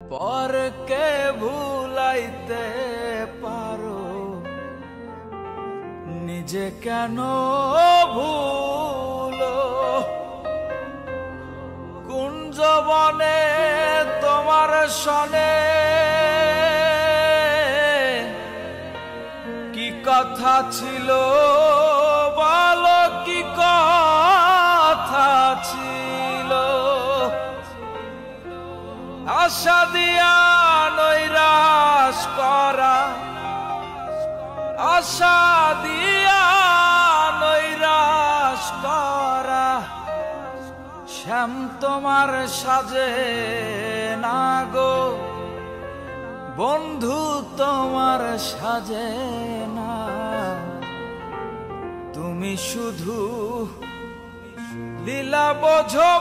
পরকে ভুলাইতে পারো, নিজে কেন ভুলো? কুঞ্জবনে তোমার সনে কি কথা ছিল, বলো কি কথা ছিল? আশা দিয়া নৈরাশ করা, আশা দিয়া নৈরাশ করা, শ্যাম তোমার সাজে না গো বন্ধু, তোমার সাজে না। তুমি শুধু লীলা বোঝো।